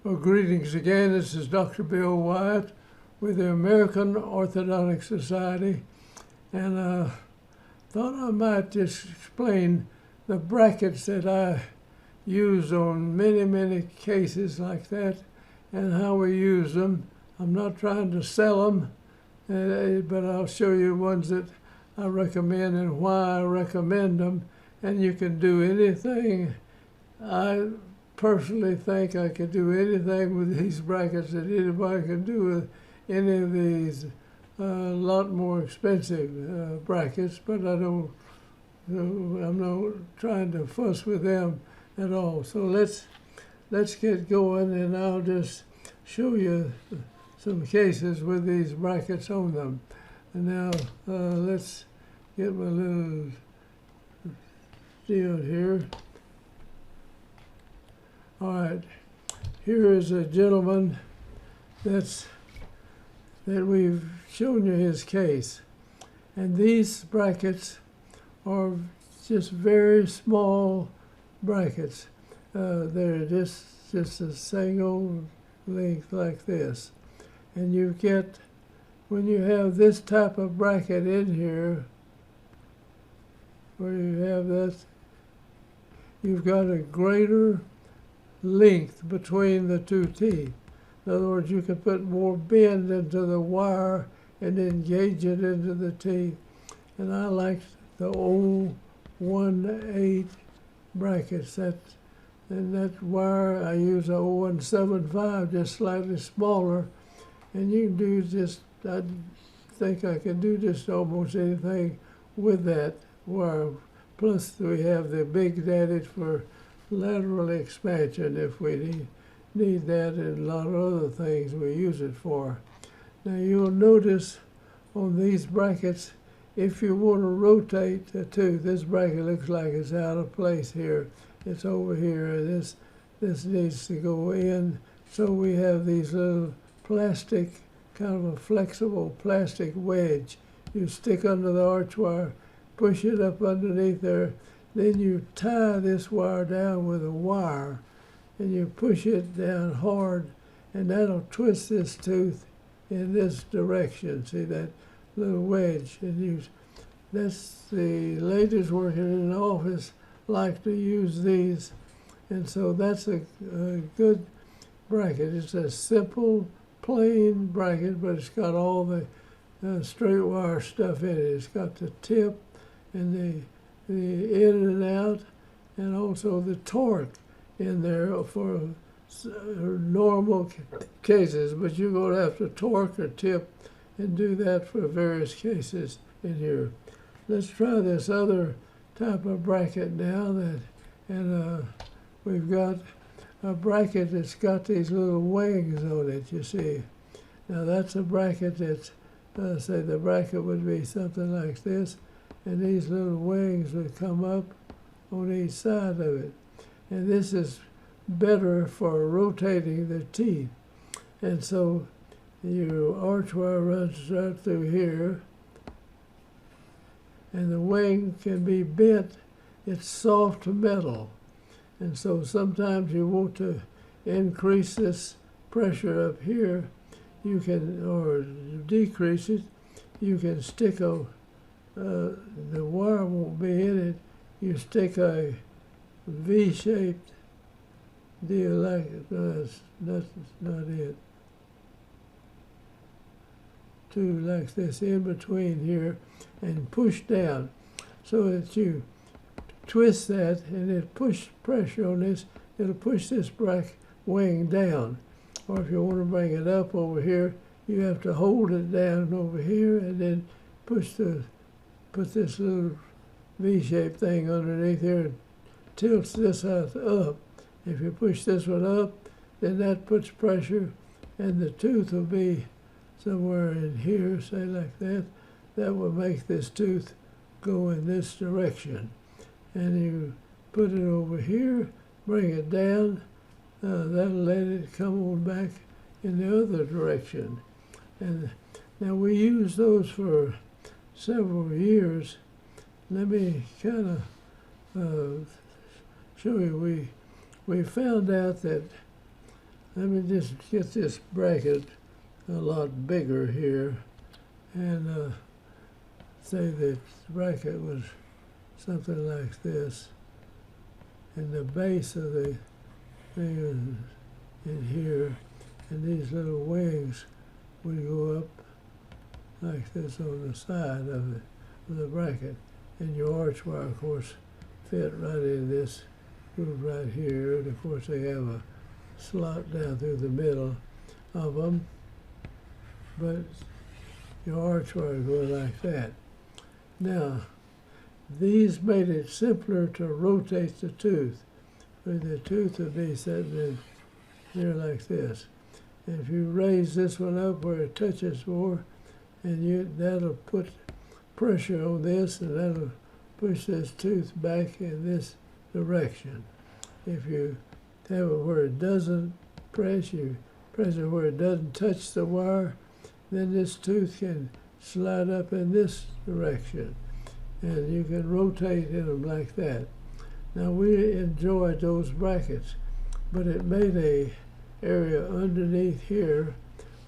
Well, greetings again. This is Dr. Bill Wyatt with the American Orthodontic Society, and thought I might just explain the brackets that I use on many cases like that and how we use them. I'm not trying to sell them, but I'll show you ones that I recommend and why I recommend them, and you can do anything. I personally think I could do anything with these brackets that anybody can do with any of these lot more expensive brackets, but I'm not trying to fuss with them at all. So let's get going, and I'll just show you some cases with these brackets on them. And now let's get my little deal here. All right, here is a gentleman that we've shown you his case. And these brackets are just very small brackets. They're just a single length like this. And you get, when you have this type of bracket in here, where you have that, you've got a greater length between the two teeth. In other words, you can put more bend into the wire and engage it into the teeth. And I like the 018 brackets. And that wire, I use a 0175, just slightly smaller. And you can do just, I think I can do just almost anything with that wire. Plus we have the Big Daddy for lateral expansion if we need that, and a lot of other things we use it for. Now you'll notice on these brackets, if you want to rotate the tooth, this bracket looks like it's out of place here. It's over here, and this needs to go in. So we have these little plastic, kind of a flexible plastic wedge. You stick under the arch wire, push it up underneath there, then you tie this wire down with a wire, and you push it down hard, and that'll twist this tooth in this direction. See that little wedge? And that's the ladies working in the office like to use these, and so that's a good bracket. It's a simple, plain bracket, but it's got all the straight wire stuff in it. It's got the tip and the in and out, and also the torque in there for normal cases, but you're going to have to torque or tip and do that for various cases in here. Let's try this other type of bracket now, we've got a bracket that's got these little wings on it, you see. Now that's a bracket that's, say the bracket would be something like this, and these little wings would come up on each side of it. And this is better for rotating the teeth. And so your arch wire runs right through here, and the wing can be bent. It's soft metal. And so sometimes you want to increase this pressure up here, you can, or decrease it, you can stick the wire won't be in it. You stick a V-shaped deal like that's not it. Two like this in between here, and push down so that you twist that, and it push pressure on this. It'll push this wing down. Or if you want to bring it up over here, you have to hold it down over here and then put this little V-shaped thing underneath here and tilts this up. If you push this one up, then that puts pressure, and the tooth will be somewhere in here, say like that. That will make this tooth go in this direction. And you put it over here, bring it down, that'll let it come on back in the other direction. And now we use those for several years. Let me kind of show you. We found out that let me just get this bracket a lot bigger here, and say that the bracket was something like this, and the base of the thing is in here, and these little wings would go up like this on the side of the bracket, and your arch wire, of course, fit right in this groove right here, and of course they have a slot down through the middle of them, but your arch wire go like that. Now, these made it simpler to rotate the tooth, where the tooth would be sitting in here like this. And if you raise this one up where it touches more, and that'll put pressure on this, and that'll push this tooth back in this direction. If you have it where it doesn't press, you press it where it doesn't touch the wire, then this tooth can slide up in this direction, and you can rotate in them like that. Now, we enjoyed those brackets, but it made a area underneath here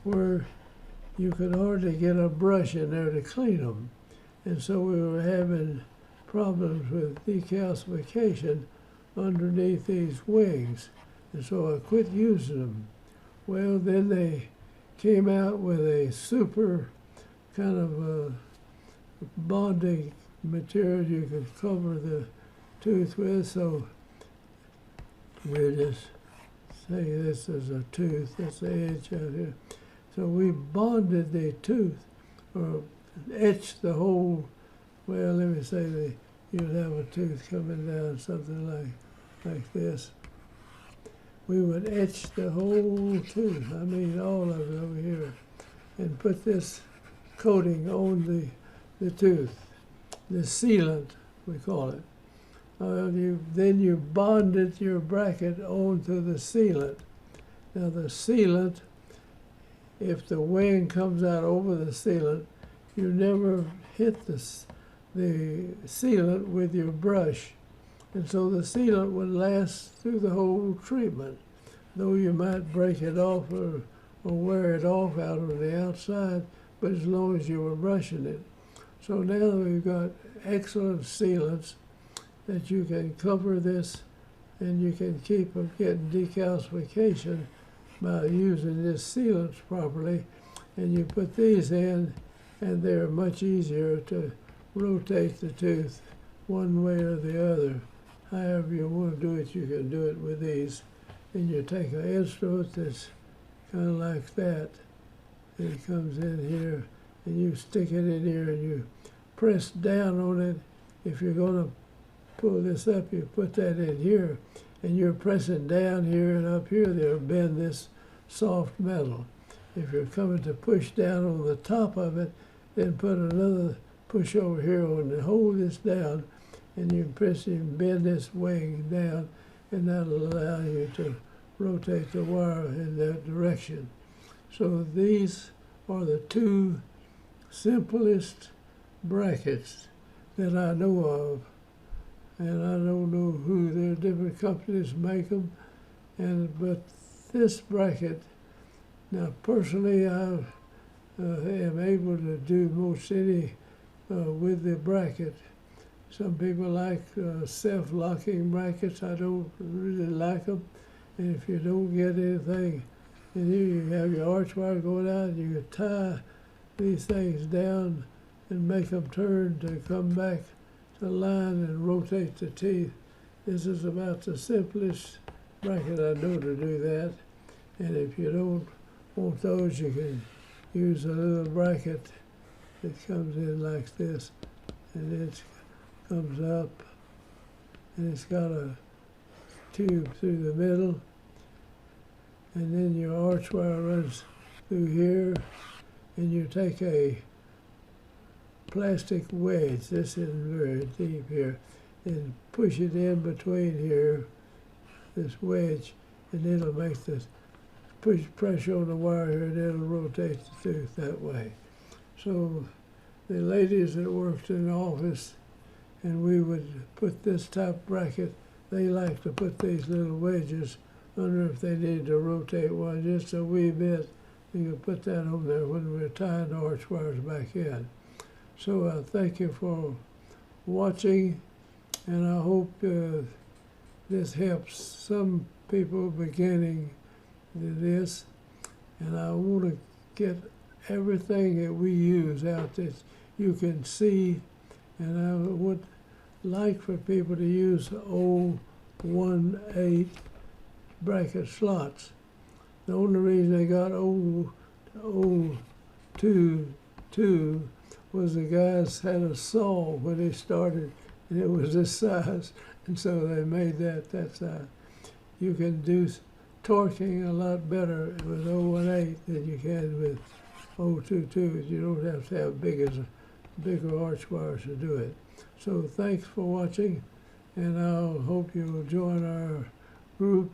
where you could hardly get a brush in there to clean them, and so we were having problems with decalcification underneath these wings, and so I quit using them. Well, then they came out with a super kind of bonding material you could cover the tooth with, so we'll just say this is a tooth, that's the edge out here. So we bonded the tooth, or etched the whole, well, let me say that you'd have a tooth coming down something like this. We would etch the whole tooth, I mean all of it over here, and put this coating on the tooth, the sealant, we call it. Then you bonded your bracket onto the sealant. Now the sealant, if the wing comes out over the sealant, you never hit the sealant with your brush. And so the sealant would last through the whole treatment, though you might break it off or wear it off out on the outside, but as long as you were brushing it. So now we've got excellent sealants that you can cover this, and you can keep from getting decalcification by using this sealants properly. And you put these in, and they're much easier to rotate the tooth one way or the other. However you want to do it, you can do it with these. And you take an instrument that's kind of like that. It comes in here, and you stick it in here, and you press down on it. If you're going to pull this up, you put that in here, and you're pressing down here, and up here they'll bend this soft metal. If you're coming to push down on the top of it, then put another push over here on and hold this down, and you press and bend this wing down, and that'll allow you to rotate the wire in that direction. So these are the two simplest brackets that I know of, and I don't know who, there are different companies make them, but this bracket, now personally I am able to do most any with the bracket. Some people like self-locking brackets. I don't really like them, and if you don't get anything, and you have your arch wire going out, and you can tie these things down and make them turn to come back to line and rotate the teeth. This is about the simplest bracket I know to do that. And if you don't want those, you can use a little bracket that comes in like this, and it comes up, and it's got a tube through the middle, and then your arch wire runs through here, and you take a plastic wedge, this isn't very deep here, and push it in between here, this wedge, and it'll make this push pressure on the wire here, and it'll rotate the tooth that way. So the ladies that worked in the office, and we would put this type bracket, they like to put these little wedges wonder if they need to rotate one just a wee bit. You can put that on there when we're tying the arch wires back in. So thank you for watching, and I hope this helps some people beginning this. And I want to get everything that we use out that you can see, and I would like for people to use 018 bracket slots. The only reason they got 022 was the guys had a saw when they started, and it was this size, and so they made that size. You can do torquing a lot better with 018 than you can with 022. You don't have to have bigger arch wires to do it. So thanks for watching, and I hope you'll join our group.